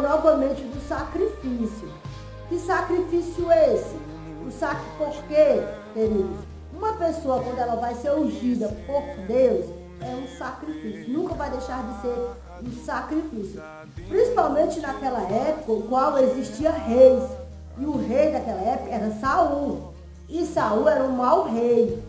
novamente do sacrifício. Que sacrifício é esse? Por quê, queridos? Uma pessoa, quando ela vai ser ungida por Deus, é um sacrifício. Nunca vai deixar de ser um sacrifício. Principalmente naquela época, em qual existia reis. E o rei daquela época era Saul. E Saul era um mau rei.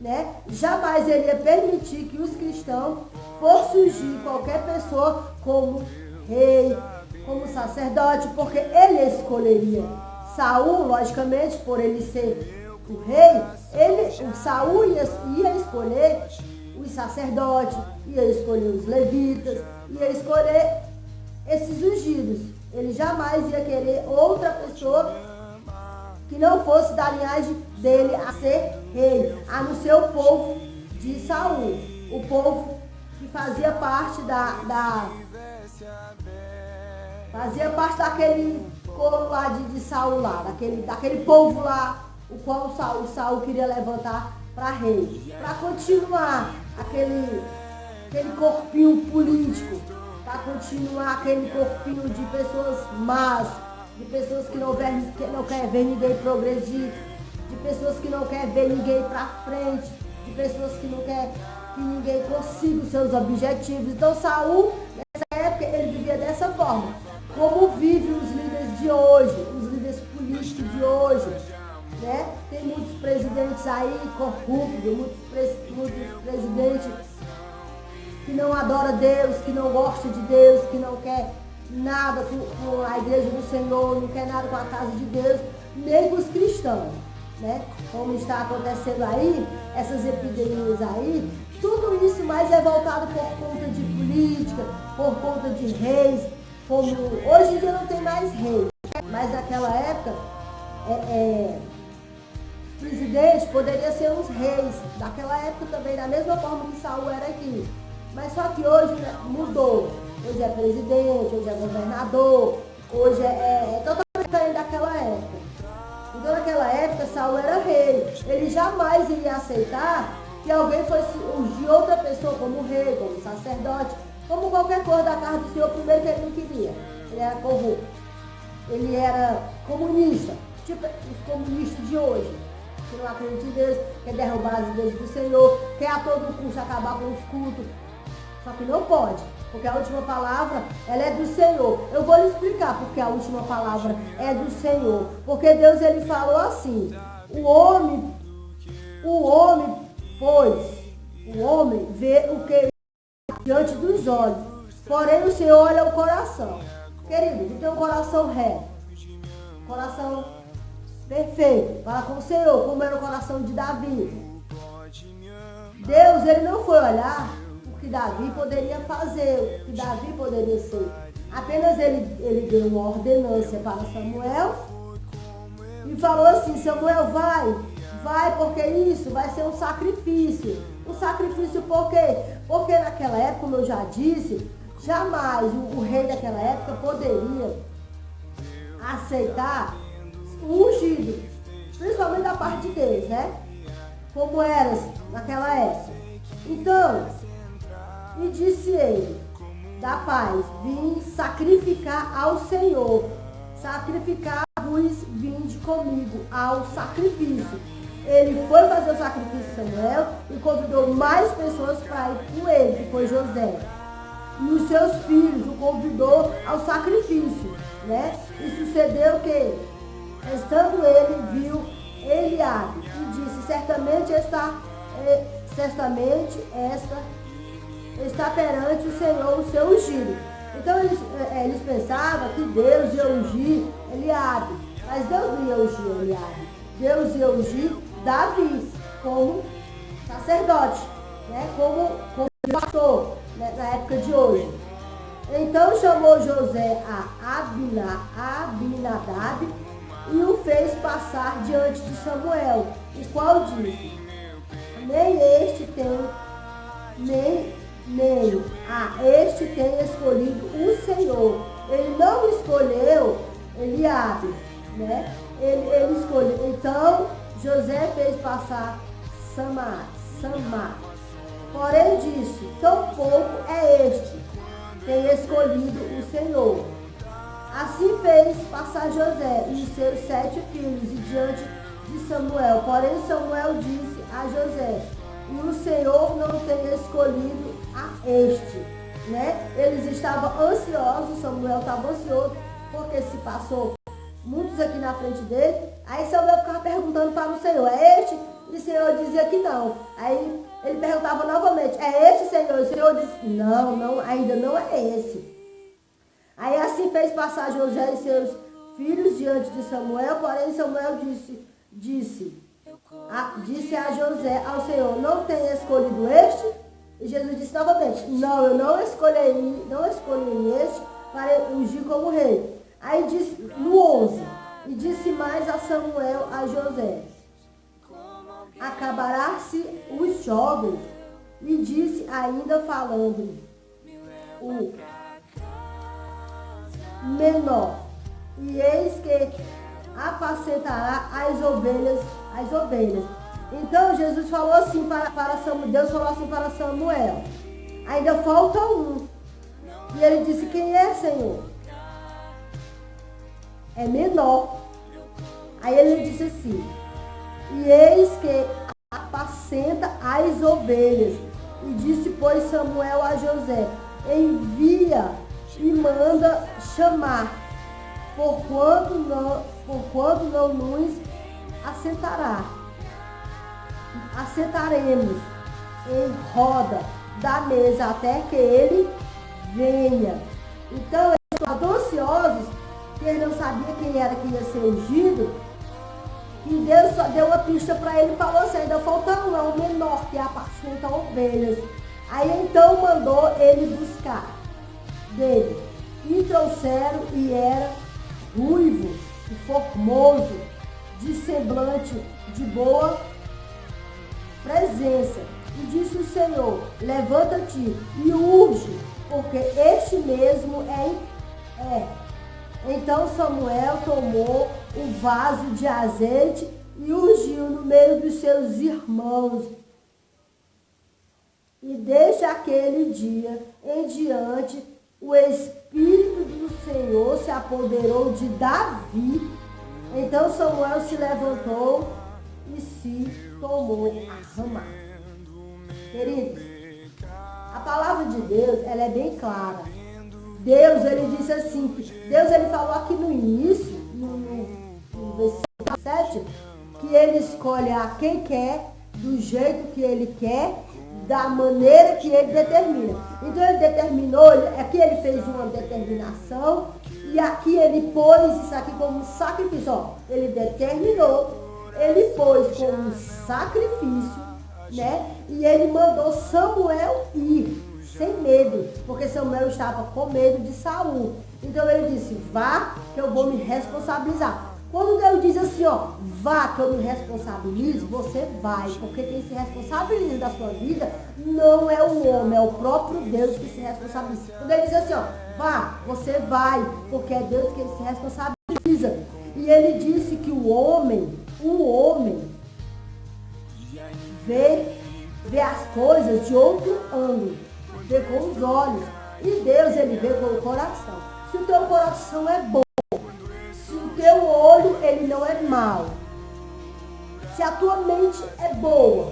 Né? Jamais ele ia permitir que os cristãos fossem ungir qualquer pessoa como rei, como sacerdote, porque ele escolheria. Saul, logicamente, por ele ser o rei, Saul ia escolher os sacerdotes, ia escolher os levitas, ia escolher esses ungidos. Ele jamais ia querer outra pessoa que não fosse da linhagem dele a ser rei, a não ser o povo de Saul, o povo que fazia parte daquele coro lá de Saul lá, daquele povo lá, o qual Saul queria levantar para rei, para continuar aquele corpinho político, para continuar aquele corpinho de pessoas más, de pessoas que não querem ver ninguém progredir, de pessoas que não querem ver ninguém para frente, de pessoas que não querem que ninguém consiga os seus objetivos. Então Saul, nessa época, ele vivia dessa forma, como vivem os líderes de hoje, os líderes políticos de hoje. Né? Tem muitos presidentes aí corruptos, muitos presidentes que não adoram Deus, que não gostam de Deus, que não quer nada com a igreja do Senhor, não quer nada com a casa de Deus, nem com os cristãos. Né? Como está acontecendo aí, essas epidemias aí, tudo isso mais é voltado por conta de política, por conta de reis. Como hoje em dia não tem mais reis, mas naquela época presidente poderia ser os reis daquela época também, da mesma forma que Saul era aqui. Mas só que hoje mudou. Hoje é presidente, hoje é governador, hoje é totalmente diferente daquela época. Então naquela época Saul era rei. Ele jamais iria aceitar que alguém fosse ungir outra pessoa como rei, como sacerdote, como qualquer coisa da casa do Senhor. Primeiro que ele não queria. Ele era corrupto. Ele era comunista, tipo os comunistas de hoje, que não acreditam em Deus, quer derrubar as igrejas do Senhor, quer a todo custo acabar com os cultos. Só que não pode, porque a última palavra, ela é do Senhor. Eu vou lhe explicar porque a última palavra é do Senhor. Porque Deus, ele falou assim, o homem vê o que diante dos olhos, porém o Senhor olha o coração. Querido, tu tem um coração reto, coração perfeito para com o Senhor, como era o coração de Davi. Deus, ele não foi olhar o que Davi poderia fazer, o que Davi poderia ser. Apenas ele deu uma ordenância para Samuel e falou assim, Samuel, vai, porque isso vai ser um sacrifício. Um sacrifício por quê? Porque naquela época, como eu já disse, jamais o rei daquela época poderia aceitar o ungido, principalmente da parte de Deus, né? Como era naquela época. Então, e disse ele, da paz, vim sacrificar ao Senhor, sacrificar-vos, vinde comigo ao sacrifício. Ele foi fazer o sacrifício de Samuel e convidou mais pessoas para ir com ele, que foi José. E os seus filhos o convidou ao sacrifício, né? E sucedeu que, estando ele, viu Eliabe e disse, certamente esta está perante o Senhor, o seu ungido. Então eles pensavam que Deus ia ungir Eliabe, mas Deus não ia ungir Eliabe. Deus ia ungir Davi como sacerdote, né? como pastor, né? Na época de hoje. Então chamou José a Abinadab e o fez passar diante de Samuel, o qual disse, nem este tem escolhido o Senhor. Ele não escolheu Eliabe, né? Ele escolheu. Então José fez passar Samar. Porém disse, tampouco é este tem escolhido o Senhor. fez passar José e os seus 7 filhos e diante de Samuel. Porém Samuel disse a José: e o Senhor não tem escolhido a este. Né? Eles estavam ansiosos, Samuel estava ansioso, porque se passou muitos aqui na frente dele. Aí Samuel ficava perguntando para o Senhor: é este? E o Senhor dizia que não. Aí ele perguntava novamente: é este, Senhor? E o Senhor disse: não, ainda não é esse. Aí assim fez passar José e seus filhos diante de Samuel. Porém Samuel disse a José ao Senhor: não tem escolhido este? E Jesus disse novamente: não, eu não escolhi este para ungir como rei. Aí disse no 11: e disse mais a Samuel a José: acabará-se os jovens. E disse ainda falando o menor: e eis que apacentará as ovelhas. Então Jesus falou assim para Samuel, Deus falou assim para Samuel: ainda falta um. E ele disse: quem é, Senhor? É menor. Aí ele disse assim: e eis que apacenta as ovelhas. E disse, pois, Samuel a José: envia e manda chamar, porquanto não nos assentaremos em roda da mesa até que ele venha. Então eles estavam tão ansiosos que ele não sabia quem era que ia ser ungido, que Deus só deu uma pista para ele e falou assim: ainda falta um, é o menor que apacenta ovelhas. Aí então mandou ele buscar dele, e trouxeram, e era ruivo e formoso, de semblante de boa presença. E disse o Senhor: levanta-te e urge, porque este mesmo é. Então Samuel tomou o vaso de azeite e ungiu no meio dos seus irmãos. E desde aquele dia em diante, o Espírito do Senhor se apoderou de Davi. Então Samuel se levantou e se tomou a Ramá. Queridos, a palavra de Deus, ela é bem clara. Deus, ele disse assim, Deus, ele falou aqui no início, no versículo 7, que ele escolhe a quem quer, do jeito que ele quer, da maneira que ele determina. Então ele determinou, aqui ele fez uma determinação, e aqui ele pôs isso aqui como um sacrifício. Ó, ele determinou, ele pôs como um sacrifício, né? E ele mandou Samuel ir, sem medo, porque Samuel estava com medo de Saul. Então ele disse: vá, que eu vou me responsabilizar. Quando Deus diz assim, ó, vá que eu me responsabilizo, você vai, porque quem se responsabiliza da sua vida não é o homem, é o próprio Deus que se responsabiliza. Quando ele diz assim, ó, vá, você vai, porque é Deus que se responsabiliza. E ele disse que o homem vê as coisas de outro ângulo, vê com os olhos, e Deus, ele vê com o coração. Se o teu coração é bom, se o teu olho, ele não é mau, se a tua mente é boa,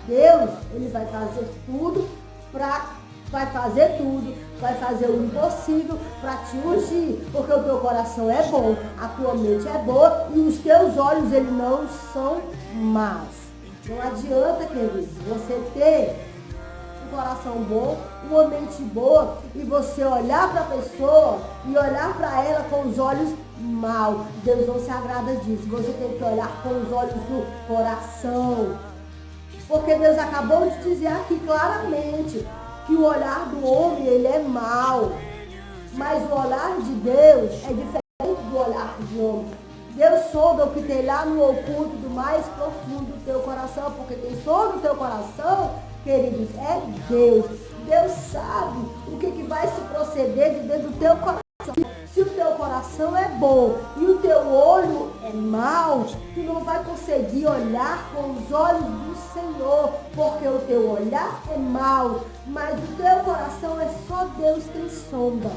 Deus, ele vai fazer tudo, vai fazer o impossível para te ungir, porque o teu coração é bom, a tua mente é boa e os teus olhos, eles não são maus. Não adianta, querido, você ter um coração bom, uma mente boa e você olhar para a pessoa e olhar para ela com os olhos maus. Deus não se agrada disso. Você tem que olhar com os olhos do coração. Porque Deus acabou de dizer aqui claramente que o olhar do homem, ele é mau. Mas o olhar de Deus é diferente do olhar do homem. Deus sonda o que tem lá no oculto do mais profundo do teu coração, porque quem sonda o teu coração, queridos, é Deus. Deus sabe o que vai se proceder de dentro do teu coração. Se o teu coração é bom e o teu olho é mau, tu não vai conseguir olhar com os olhos do Senhor, porque o teu olhar é mau, mas o teu coração é só Deus quem sonda.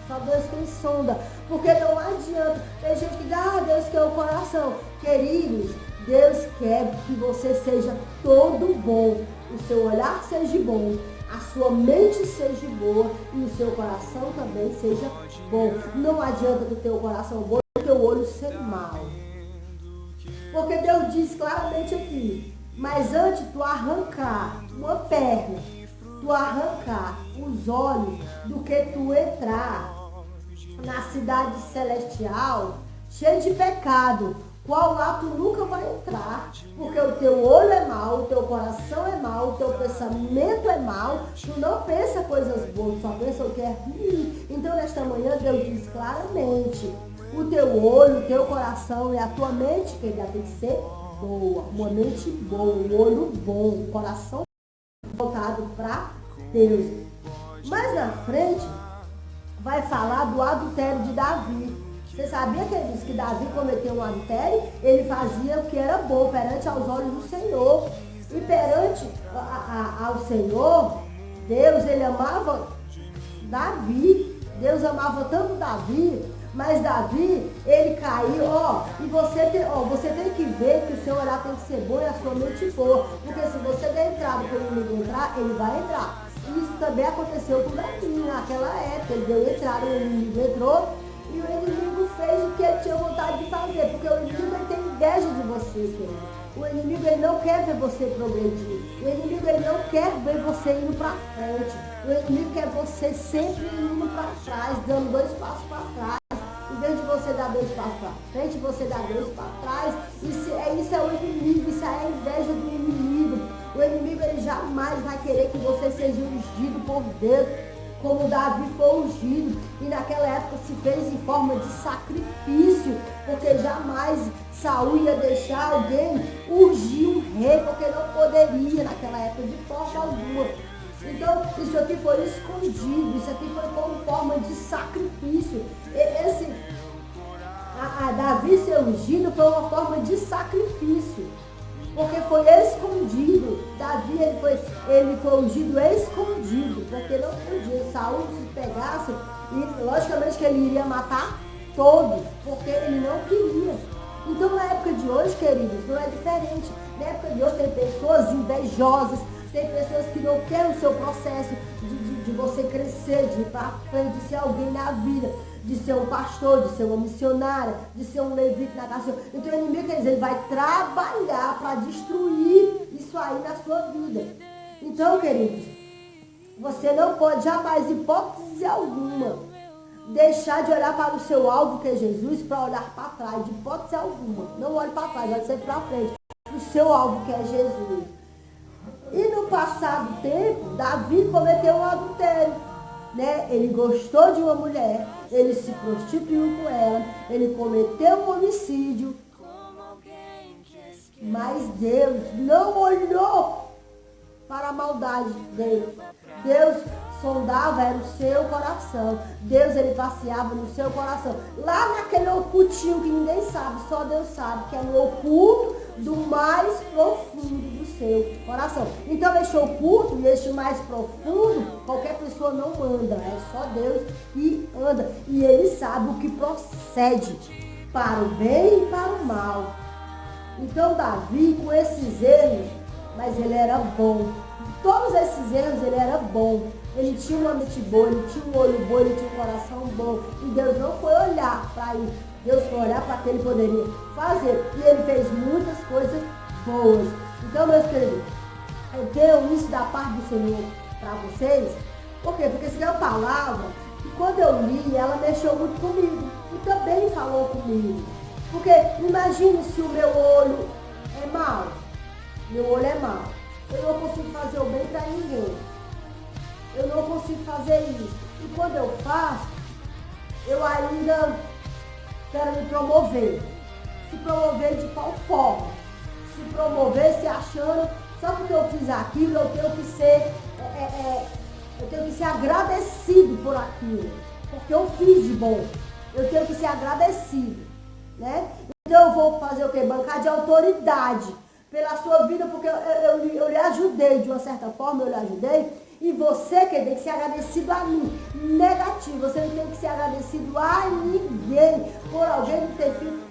Só Deus quem sonda. Porque não adianta. Tem gente que diz, Deus quer o coração. Queridos, Deus quer que você seja todo bom. O seu olhar seja bom. A sua mente seja boa. E o seu coração também seja bom. Não adianta tu ter o coração bom e o teu olho ser mau. Porque Deus diz claramente aqui. Mas antes tu arrancar uma perna, tu arrancar os olhos, do que tu entrar na cidade celestial cheio de pecado, qual lá tu nunca vai entrar, porque o teu olho é mau, o teu coração é mau, o teu pensamento é mau, tu não pensa coisas boas, só pensa o que é ruim. Então nesta manhã Deus diz claramente, o teu olho, o teu coração e a tua mente, que ainda tem que ser boa, uma mente boa, um olho bom, um coração voltado para Deus. Mais na frente, vai falar do adultério de Davi. Você sabia que ele disse que Davi cometeu um adultério? Ele fazia o que era bom perante aos olhos do Senhor. E perante ao Senhor, Deus, ele amava Davi. Deus amava tanto Davi, mas Davi, ele caiu, e você tem que ver que o seu olhar tem que ser bom e a sua mente boa. Porque se você der entrada para o inimigo entrar, ele vai entrar. Isso também aconteceu com Davi naquela época. Ele deu entrada, o inimigo entrou e o inimigo fez o que ele tinha vontade de fazer. Porque o inimigo ele tem inveja de você, querido. O inimigo ele não quer ver você progredir. O inimigo ele não quer ver você indo para frente. O inimigo quer você sempre indo para trás, dando 2 passos para trás. Em vez de você dar 2 passos para frente, você dá 2 para trás. Isso é o inimigo, isso é a inveja do inimigo. O inimigo ele jamais vai querer que você seja ungido por Deus, como Davi foi ungido. E naquela época se fez em forma de sacrifício, porque jamais Saul ia deixar alguém ungir um rei, porque não poderia naquela época de forma alguma. Então, isso aqui foi escondido, isso aqui foi como forma de sacrifício. Davi ser ungido foi uma forma de sacrifício, porque foi escondido. Davi ele foi ungido escondido, porque não podia. Saul se pegasse, e logicamente que ele iria matar todos, porque ele não queria. Então, na época de hoje, queridos, não é diferente. Na época de hoje tem pessoas invejosas, tem pessoas que não querem o seu processo de você crescer, de ir para frente, de ser alguém na vida, de ser um pastor, de ser uma missionária, de ser um levita na casa. Então o inimigo, quer dizer, ele vai trabalhar para destruir isso aí na sua vida. Então, queridos, você não pode jamais, hipótese alguma, deixar de olhar para o seu alvo, que é Jesus, para olhar para trás, de hipótese alguma. Não olhe para trás, olhe sempre para frente. O seu alvo, que é Jesus. E no passado tempo, Davi cometeu um adultério, né? Ele gostou de uma mulher, ele se prostituiu com ela, ele cometeu um homicídio, mas Deus não olhou para a maldade dele. Deus sondava, era o seu coração. Deus, ele passeava no seu coração. Lá naquele ocultinho que ninguém sabe, só Deus sabe, que é no oculto do mais profundo do seu coração. Então, este oculto e este mais profundo, qualquer pessoa não anda. É só Deus que anda. E ele sabe o que procede para o bem e para o mal. Então, Davi, com esses erros, mas ele era bom. Todos esses erros, ele era bom. Ele tinha uma mente boa, ele tinha um olho bom, ele tinha um coração bom. E Deus não foi olhar para isso. Deus foi olhar para o que ele poderia fazer. E ele fez muitas coisas boas. Então, meus queridos, eu tenho isso da parte do Senhor para vocês. Por quê? Porque essa é uma palavra que quando eu li, ela mexeu muito comigo. E também falou comigo. Porque imagine se o meu olho é mau. Meu olho é mau. Eu não consigo fazer o bem para ninguém. Eu não consigo fazer isso. E quando eu faço, eu ainda quero me promover. Se promover de qual forma? Se promover se achando, só porque eu fiz aquilo, eu tenho que ser agradecido por aquilo. Porque eu fiz de bom. Eu tenho que ser agradecido. Né? Então eu vou fazer o quê? Bancar de autoridade pela sua vida, porque eu lhe ajudei de uma certa forma, eu lhe ajudei. E você, querido, tem que ser agradecido a mim. Negativo, você não tem que ser agradecido a ninguém por alguém ter feito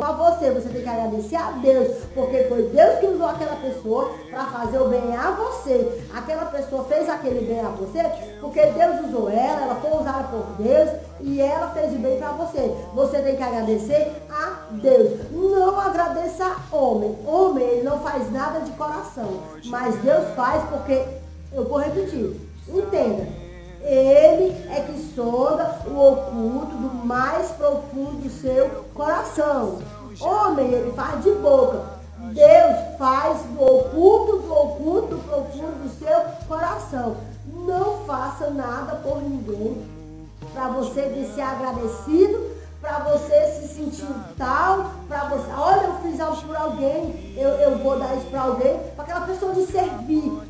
a você. Você tem que agradecer a Deus, porque foi Deus que usou aquela pessoa para fazer o bem a você. Aquela pessoa fez aquele bem a você porque Deus usou ela foi usada por Deus e ela fez o bem para você. Você tem que agradecer a Deus. Não agradeça a homem. Homem, ele não faz nada de coração, mas Deus faz porque, eu vou repetir, entenda. Ele é que sonda o oculto do mais profundo do seu coração. Homem, ele faz de boca. Deus faz do oculto, do profundo do seu coração. Não faça nada por ninguém para você ser agradecido, para você se sentir tal, para você, olha, eu fiz algo por alguém, eu vou dar isso para alguém, para aquela pessoa me servir. Não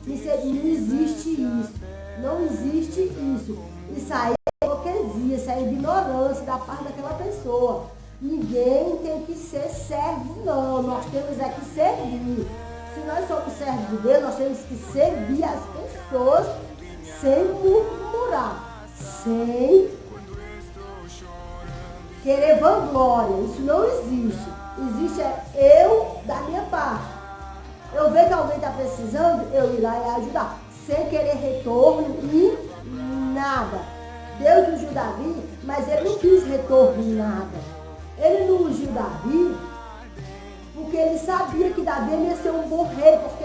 existe isso. Não existe isso. Isso aí é hipocrisia, isso é ignorância da parte daquela pessoa. Ninguém tem que ser servo, não. Nós temos é que servir. Se nós somos servos de Deus, nós temos que servir as pessoas sem murmurar, sem querer vanglória. Isso não existe. Existe eu da minha parte. Eu vejo que alguém está precisando, eu ir lá e ajudar. Sem querer retorno e nada. Deus ungiu Davi, mas ele não quis retorno em nada. Ele não ungiu Davi porque ele sabia que Davi ia ser um bom rei, porque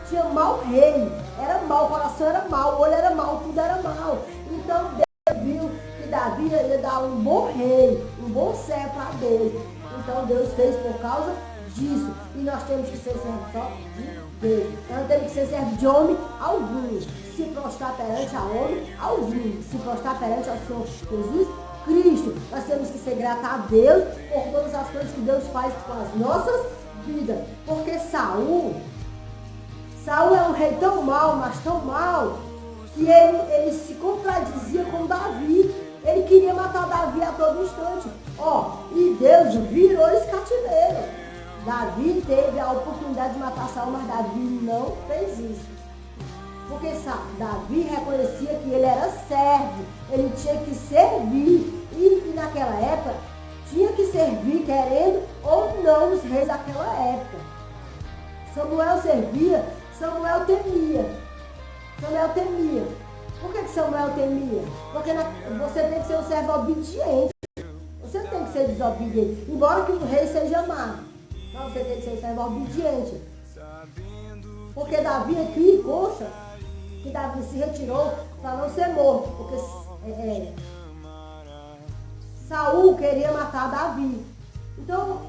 tinha mau rei. Era mau, o coração era mau, o olho era mau, tudo era mau. Então Deus viu que Davi ia dar um bom rei, um bom servo para Deus. Então Deus fez por causa disso. E nós temos que ser servos só de Deus. Nós temos que ser servo de homem algum. Se prostrar perante a homem algum. Se prostrar perante ao Senhor Jesus Cristo. Nós temos que ser gratos a Deus por todas as coisas que Deus faz com as nossas vidas. Porque Saul é um rei tão mau, mas tão mau, que ele se contradizia com Davi. Ele queria matar Davi a todo instante. E Deus virou esse cativeiro. Davi teve a oportunidade de matar Saul, mas Davi não fez isso. Porque Davi reconhecia que ele era servo, ele tinha que servir. E naquela época, tinha que servir, querendo ou não, os reis daquela época. Samuel servia, Samuel temia. Samuel temia. Por que Samuel temia? Porque você tem que ser um servo obediente. Você tem que ser desobediente. Embora que o rei seja má. Mas você tem que ser um servo obediente. Porque Davi aqui consta que Davi se retirou para não ser morto. Porque Saul queria matar Davi. Então,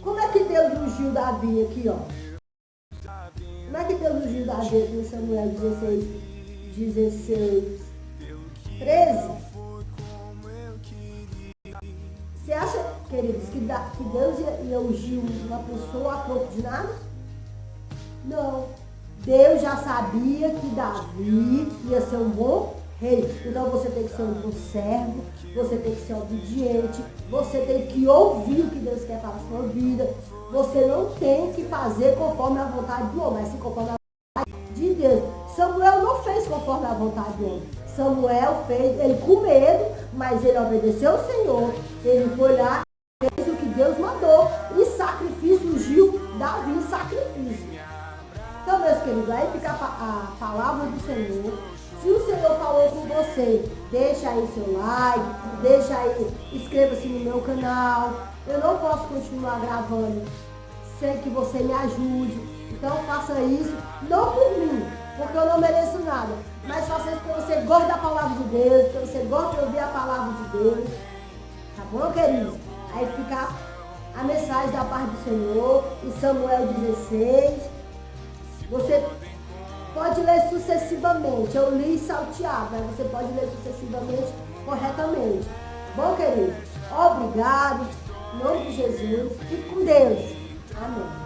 como é que Deus ungiu Davi aqui, Como é que Deus ungiu Davi aqui em Samuel 16, 13? Você acha, queridos, que Deus ia ungir uma pessoa a troco de nada? Não. Deus já sabia que Davi ia ser um bom rei. Então você tem que ser um bom servo, você tem que ser obediente, você tem que ouvir o que Deus quer para a sua vida. Você não tem que fazer conforme a vontade do homem, mas sim conforme a vontade de Deus. Samuel não fez conforme a vontade do homem. Samuel fez, ele com medo, mas ele obedeceu ao Senhor. Ele foi lá, fez o que Deus mandou. E sacrifício, ungiu Davi em sacrifício. Então, meus queridos, aí fica a palavra do Senhor. Se o Senhor falou com você, deixa aí seu like, deixa aí, inscreva-se no meu canal. Eu não posso continuar gravando sem que você me ajude. Então faça isso, não por mim, porque eu não mereço nada, mas faça isso porque você gosta da palavra de Deus, porque você gosta de ouvir a palavra de Deus. Tá bom, queridos? Aí fica a mensagem da parte do Senhor, em Samuel 16. Você pode ler sucessivamente. Eu li salteado, mas você pode ler sucessivamente corretamente. Bom, querido? Obrigado. Em nome de Jesus. Fique com Deus. Amém.